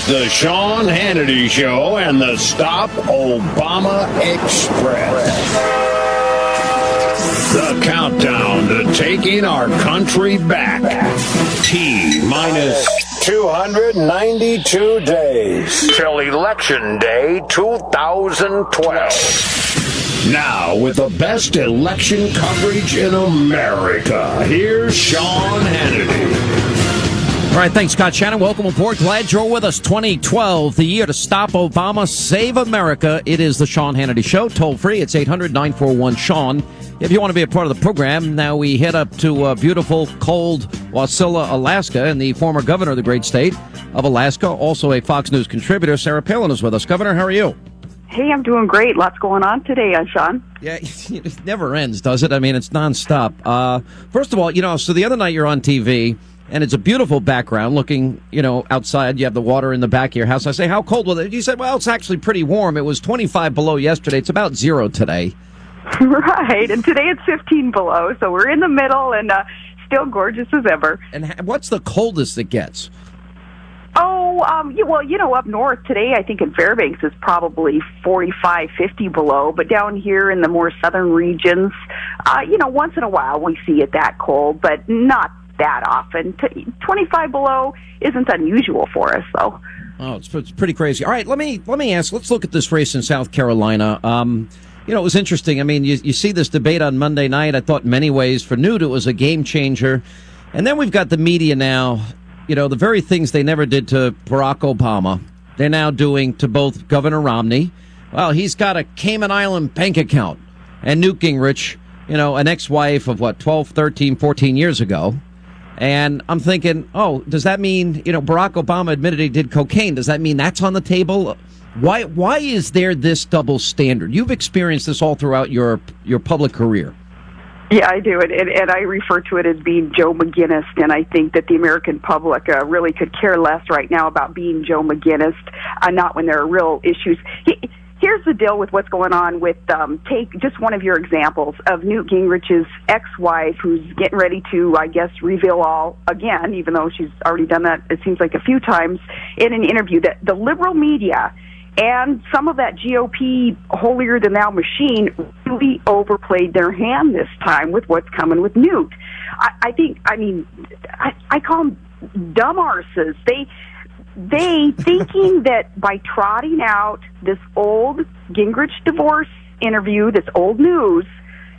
the Sean Hannity Show and the Stop Obama Express. The countdown to taking our country back. T-minus 292 days till Election Day 2012. Now, with the best election coverage in America, here's Sean Hannity. All right, thanks, Scott Shannon. Welcome aboard. Glad you're with us. 2012, the year to stop Obama, save America. It is the Sean Hannity Show. Toll free, it's 800-941-SEAN. If you want to be a part of the program, now we head up to beautiful, cold Wasilla, Alaska, and the former governor of the great state of Alaska, also a Fox News contributor, Sarah Palin, is with us. Governor, how are you? Hey, I'm doing great. Lots going on today, Sean. Yeah, it never ends, does it? I mean, it's nonstop. First of all, so the other night you're on TV, and it's a beautiful background looking, outside. You have the water in the back of your house. I say, how cold was it? You said, well, it's actually pretty warm. It was 25 below yesterday. It's about 0 today. Right, and today it's 15 below, so we're in the middle and still gorgeous as ever. And what's the coldest it gets? Up north today, I think in Fairbanks is probably 45, 50 below, but down here in the more southern regions, once in a while we see it that cold, but not that often. 25 below isn't unusual for us, though. Oh, it's pretty crazy. All right, let me ask. Let's look at this race in South Carolina. It was interesting. I mean, you see this debate on Monday night. I thought in many ways for Newt it was a game changer, and then we've got the media now. The very things they never did to Barack Obama, they're now doing to both Governor Romney. Well, he's got a Cayman Island bank account, and Newt Gingrich, an ex-wife of 12, 13, 14 years ago. And I'm thinking, does that mean, Barack Obama admitted he did cocaine? Does that mean that's on the table? Why is there this double standard? You've experienced this all throughout your public career. Yeah, I do, and I refer to it as being Joe McGinnis, and I think that the American public really could care less right now about being Joe McGinnis, not when there are real issues. Here's the deal with what's going on with, take just one of your examples of Newt Gingrich's ex-wife who's getting ready to, I guess, reveal all again, even though she's already done that, it seems like a few times, in an interview that the liberal media and some of that GOP holier-than-thou machine really overplayed their hand this time with what's coming with Newt. I call them dumb arses. They thinking that by trotting out this old Gingrich divorce interview, this old news,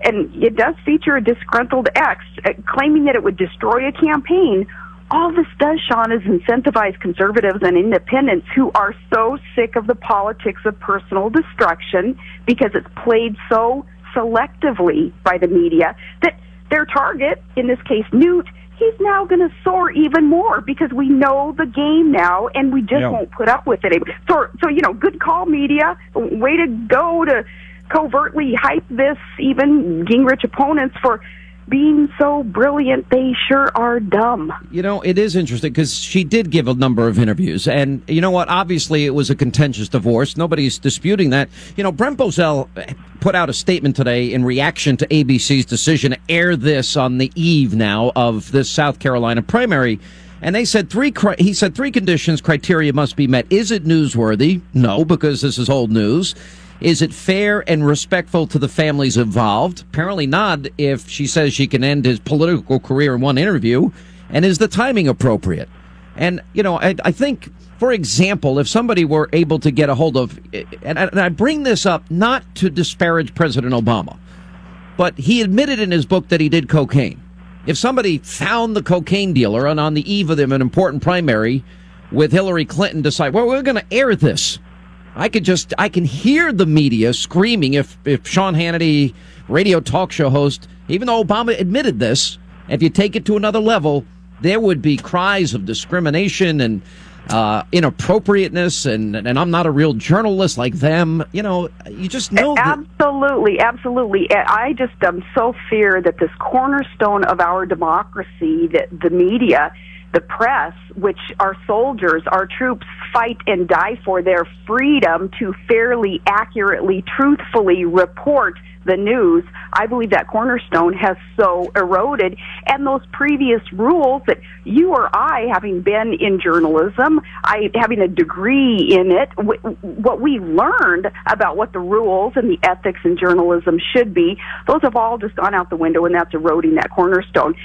and it does feature a disgruntled ex claiming that it would destroy a campaign, all this does, Sean, is incentivize conservatives and independents who are so sick of the politics of personal destruction because it's played so selectively by the media that their target, in this case Newt, he's now going to soar even more because we know the game now and we just won't put up with it anymore. So, good call, media. Way to go to covertly hype this, even Gingrich opponents, for being so brilliant. They sure are dumb. It is interesting because she did give a number of interviews. And you know what? Obviously, it was a contentious divorce. Nobody's disputing that. Brent Bozell put out a statement today in reaction to ABC's decision to air this on the eve now of this South Carolina primary. And he said three conditions, criteria must be met. Is it newsworthy? No, because this is old news. Is it fair and respectful to the families involved? Apparently not, if she says she can end his political career in one interview. And is the timing appropriate? And, I think, for example, if somebody were able to get a hold of, and I bring this up not to disparage President Obama, but he admitted in his book that he did cocaine. If somebody found the cocaine dealer and on the eve of an important primary with Hillary Clinton decide, well, we're going to air this. I can hear the media screaming if Sean Hannity, radio talk show host, even though Obama admitted this, if you take it to another level, there would be cries of discrimination and inappropriateness, and I'm not a real journalist like them. You just know that. Absolutely. I just so fear that this cornerstone of our democracy, that the media, the press, which our soldiers, our troops fight and die for their freedom to fairly, accurately, truthfully report the news, I believe that cornerstone has so eroded. And those previous rules that you or I, having been in journalism, having a degree in it, what we learned about what the rules and the ethics in journalism should be, those have all just gone out the window, and that's eroding that cornerstone.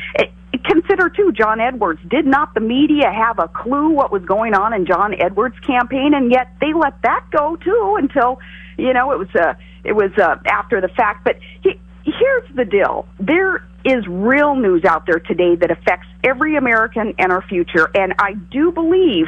Consider, too, John Edwards. Did not the media have a clue what was going on in John Edwards' campaign? And yet they let that go, too, until, it was after the fact. But here's the deal. There is real news out there today that affects every American and our future. And I do believe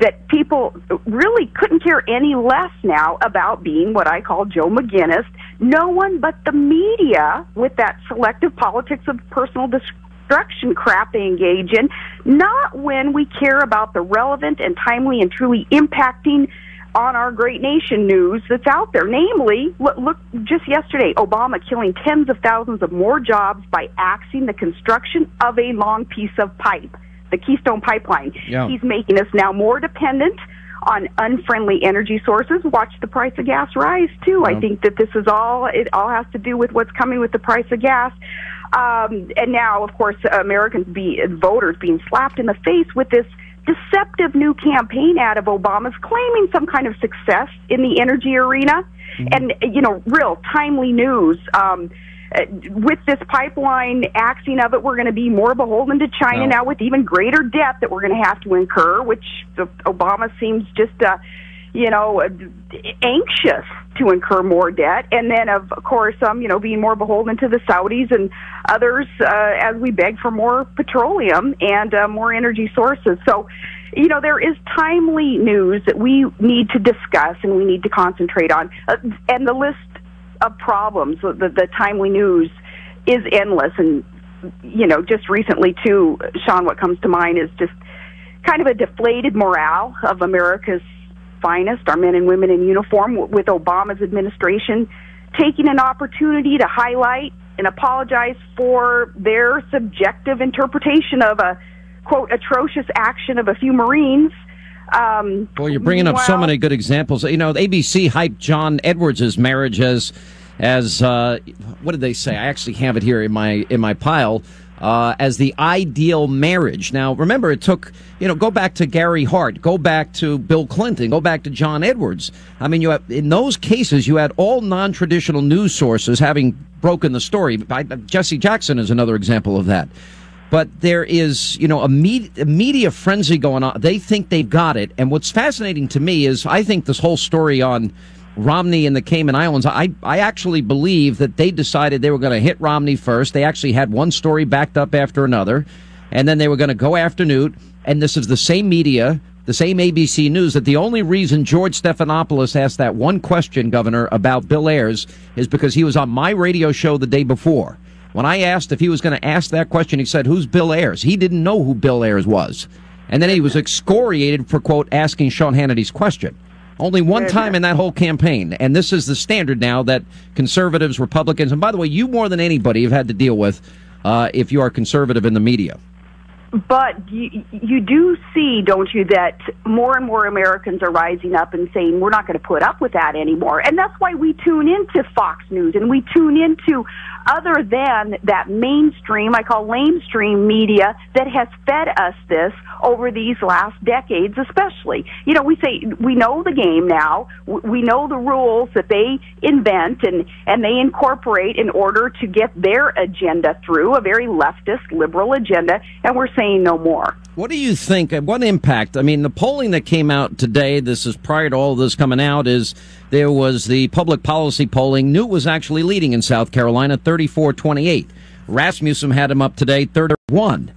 that people really couldn't care any less now about being what I call Joe McGinnis. No one but the media, with that selective politics of personal destruction crap they engage in, not when we care about the relevant and timely and truly impacting on our great nation news that's out there. Namely, look just yesterday, Obama killing tens of thousands of more jobs by axing the construction of a long piece of pipe, the Keystone Pipeline. Yeah. He's making us now more dependent on unfriendly energy sources. Watch the price of gas rise, too. Yeah. I think that it all has to do with what's coming with the price of gas. And now, of course, voters being slapped in the face with this deceptive new campaign ad of Obama's claiming some kind of success in the energy arena. Mm-hmm. And, real timely news. With this pipeline axing of it, we're going to be more beholden to China now, with even greater debt that we're going to have to incur, which Obama seems just, anxious to incur more debt. And then, of course, being more beholden to the Saudis and others as we beg for more petroleum and more energy sources. So, there is timely news that we need to discuss and we need to concentrate on. And the list of problems, the timely news, is endless. And, just recently, too, Sean, what comes to mind is just kind of a deflated morale of America's finest, our men and women in uniform, with Obama's administration taking an opportunity to highlight and apologize for their subjective interpretation of a, quote, atrocious action of a few Marines. Well, you're bringing up so many good examples. ABC hyped John Edwards' marriage as what did they say? I actually have it here in my pile. As the ideal marriage. Now, remember, it took, go back to Gary Hart, go back to Bill Clinton, go back to John Edwards. I mean, in those cases, you had all non-traditional news sources having broken the story. Jesse Jackson is another example of that. But there is, a media frenzy going on. They think they've got it. And what's fascinating to me is I think this whole story on Romney and the Cayman Islands, I actually believe that they decided they were going to hit Romney first. They actually had one story backed up after another, and then they were going to go after Newt. And this is the same media, the same ABC News, that the only reason George Stephanopoulos asked that one question, Governor, about Bill Ayers is because he was on my radio show the day before. When I asked if he was going to ask that question, he said, "Who's Bill Ayers?" He didn't know who Bill Ayers was. And then he was excoriated for, quote, asking Sean Hannity's question. Only one time in that whole campaign. And this is the standard now that conservatives, Republicans, and by the way, you more than anybody have had to deal with if you are conservative in the media. But you do see, don't you, that more and more Americans are rising up and saying, we're not going to put up with that anymore. And that's why we tune into Fox News and we tune into other than that mainstream, I call lamestream media that has fed us this over these last decades especially. We say we know the game now. We know the rules that they invent and they incorporate in order to get their agenda through, a very leftist, liberal agenda, and we're saying no more. What do you think? What impact? I mean, the polling that came out today, this is prior to all of this coming out, is there was the public policy polling. Newt was actually leading in South Carolina, 34-28. Rasmussen had him up today, 31.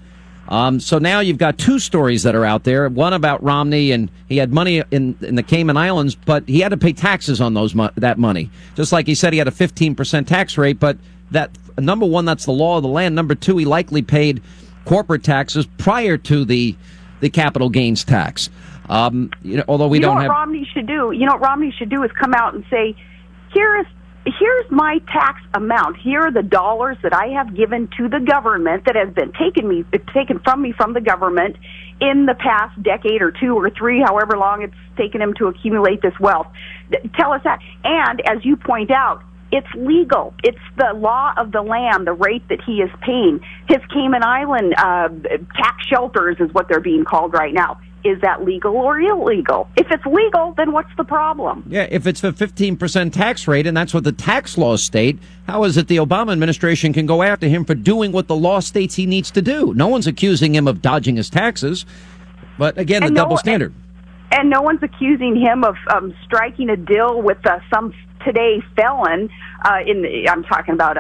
So now you've got two stories that are out there. One about Romney, and he had money in the Cayman Islands, but he had to pay taxes on that money. Just like he said, he had a 15% tax rate, but that, number one, that's the law of the land. Number two, he likely paid corporate taxes prior to the capital gains tax. Although we don't have. Romney should do? What Romney should do is come out and say, here is here's my tax amount. Here are the dollars that I have given to the government that has been taken from me from the government in the past decade or 2 or 3, however long it's taken him to accumulate this wealth. Tell us that. And as you point out, it's legal. It's the law of the land, the rate that he is paying. His Cayman Island tax shelters is what they're being called right now. Is that legal or illegal? If it's legal, then what's the problem? Yeah, if it's a 15% tax rate, and that's what the tax laws state, how is it the Obama administration can go after him for doing what the law states he needs to do? No one's accusing him of dodging his taxes. But again, the double standard. And no one's accusing him of striking a deal with some today felon. I'm talking about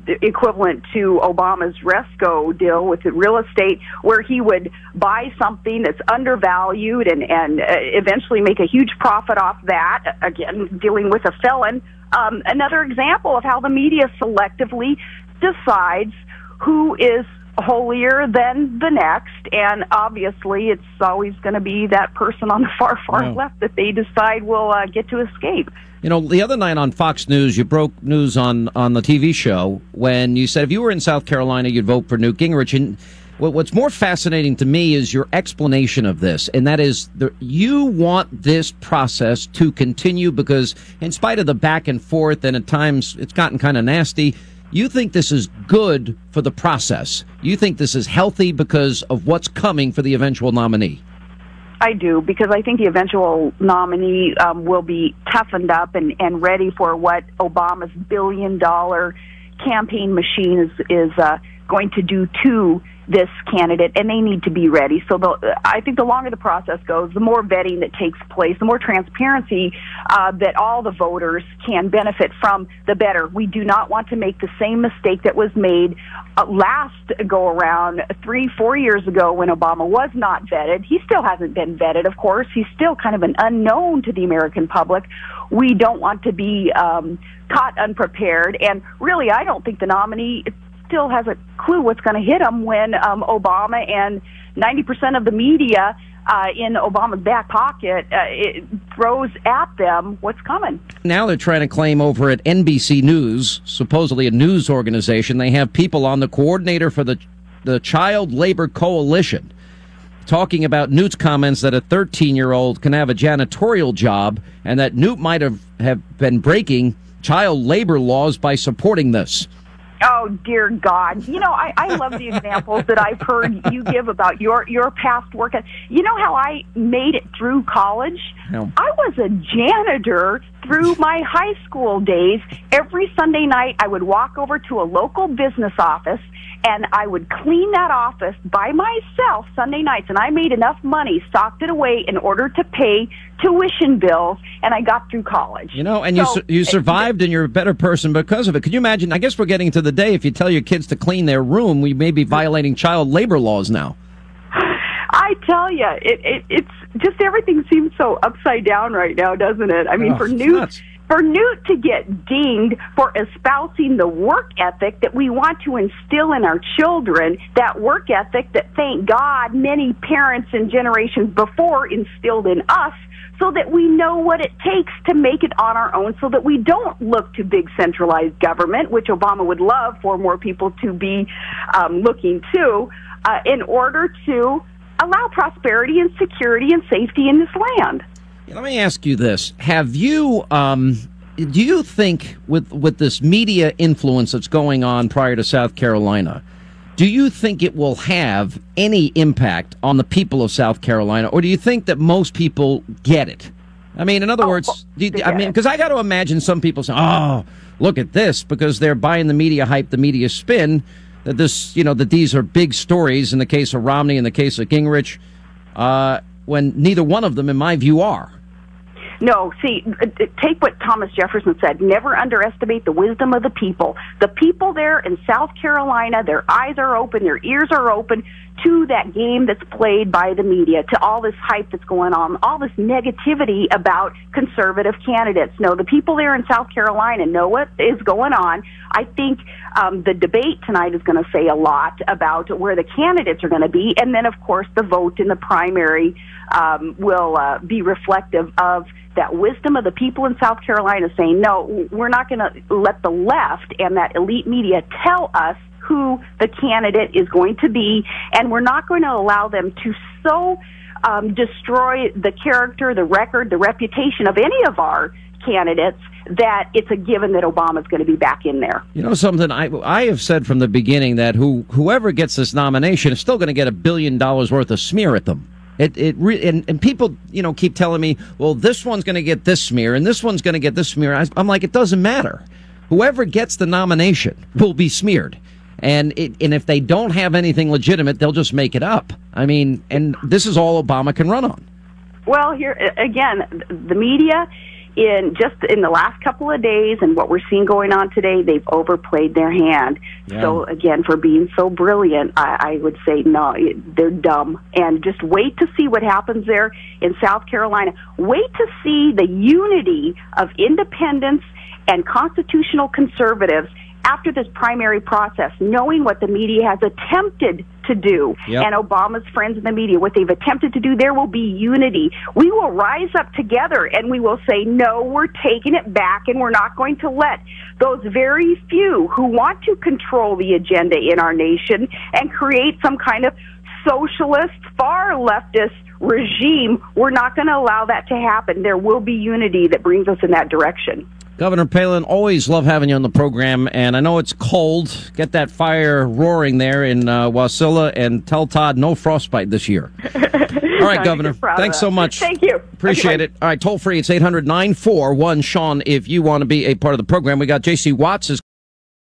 equivalent to Obama's Resco deal with the real estate, where he would buy something that's undervalued and eventually make a huge profit off that. Again, dealing with a felon. Another example of how the media selectively decides who is holier than the next, and obviously it's always going to be that person on the far left that they decide will get to escape. You know, the other night on Fox News, you broke news on the TV show when you said if you were in South Carolina, you'd vote for Newt Gingrich. And what's more fascinating to me is your explanation of this, and that is you want this process to continue because in spite of the back and forth, and at times it's gotten kind of nasty, you think this is good for the process. You think this is healthy because of what's coming for the eventual nominee. I do, because I think the eventual nominee will be toughened up and ready for what Obama's billion-dollar campaign machine is going to do to this candidate, and they need to be ready. So I think the longer the process goes, the more vetting that takes place, the more transparency that all the voters can benefit from, the better. We do not want to make the same mistake that was made last go-around 3-4 years ago when Obama was not vetted. He still hasn't been vetted, of course. He's still kind of an unknown to the American public. We don't want to be caught unprepared, and really I don't think the nominee still has a clue what's going to hit him when Obama and 90% of the media in Obama's back pocket it throws at them what's coming. Now they're trying to claim over at NBC News, supposedly a news organization, they have people on the coordinator for the Child Labor Coalition talking about Newt's comments that a 13-year-old can have a janitorial job and that Newt might have been breaking child labor laws by supporting this. Oh, dear God. You know, I love the examples that I've heard you give about your past work. You know how I made it through college? No. I was a janitor through my high school days. Every Sunday night, I would walk over to a local business office, and I would clean that office by myself Sunday nights, and I made enough money, stocked it away in order to pay tuition bills, and I got through college. You know, and you survived, and you're a better person because of it. Could you imagine? I guess we're getting to the day if you tell your kids to clean their room, we may be violating child labor laws now. I tell you, it's just everything seems so upside down right now, doesn't it? I mean, for Newt to get dinged for espousing the work ethic that we want to instill in our children, that work ethic that, thank God, many parents and generations before instilled in us, so that we know what it takes to make it on our own, so that we don't look to big centralized government, which Obama would love for more people to be looking to, in order to allow prosperity and security and safety in this land. Let me ask you this. Have you, do you think with this media influence that's going on prior to South Carolina, do you think it will have any impact on the people of South Carolina, or do you think that most people get it? I mean, in other words, because I got to imagine some people say, oh, look at this, because they're buying the media hype, the media spin, that this, you know, that these are big stories in the case of Romney, in the case of Gingrich, when neither one of them, in my view, are. No, see, take what Thomas Jefferson said. Never underestimate the wisdom of the people. The people there in South Carolina, their eyes are open, their ears are open to that game that's played by the media, to all this hype that's going on, all this negativity about conservative candidates. No, the people there in South Carolina know what is going on. I think the debate tonight is going to say a lot about where the candidates are going to be, and then, of course, the vote in the primary will be reflective of that wisdom of the people in South Carolina saying, no, we're not going to let the left and that elite media tell us who the candidate is going to be, and we're not going to allow them to so destroy the character, the record, the reputation of any of our candidates that it's a given that Obama's going to be back in there. You know something, I have said from the beginning that whoever gets this nomination is still going to get $1 billion worth of smear at them. And people, keep telling me, well, this one's going to get this smear and this one's going to get this smear. I'm like, it doesn't matter. Whoever gets the nomination will be smeared. And if they don't have anything legitimate, they'll just make it up. I mean, and this is all Obama can run on. Well, here again, the media in the last couple of days and what we're seeing going on today, they've overplayed their hand. Yeah. So again, for being so brilliant, I would say no, they're dumb. And just wait to see what happens there in South Carolina. Wait to see the unity of independents and constitutional conservatives after this primary process, knowing what the media has attempted to do, yep, and Obama's friends in the media, what they've attempted to do, there will be unity. We will rise up together and we will say, no, we're taking it back, and we're not going to let those very few who want to control the agenda in our nation and create some kind of socialist, far leftist regime, we're not going to allow that to happen. There will be unity that brings us in that direction. Governor Palin, always love having you on the program, and I know it's cold. Get that fire roaring there in Wasilla, and tell Todd no frostbite this year. All right, Governor, thanks so much. Thank you. Appreciate it. All right, toll free, it's 800-941-SEAN if you want to be a part of the program. We got J.C. Watts is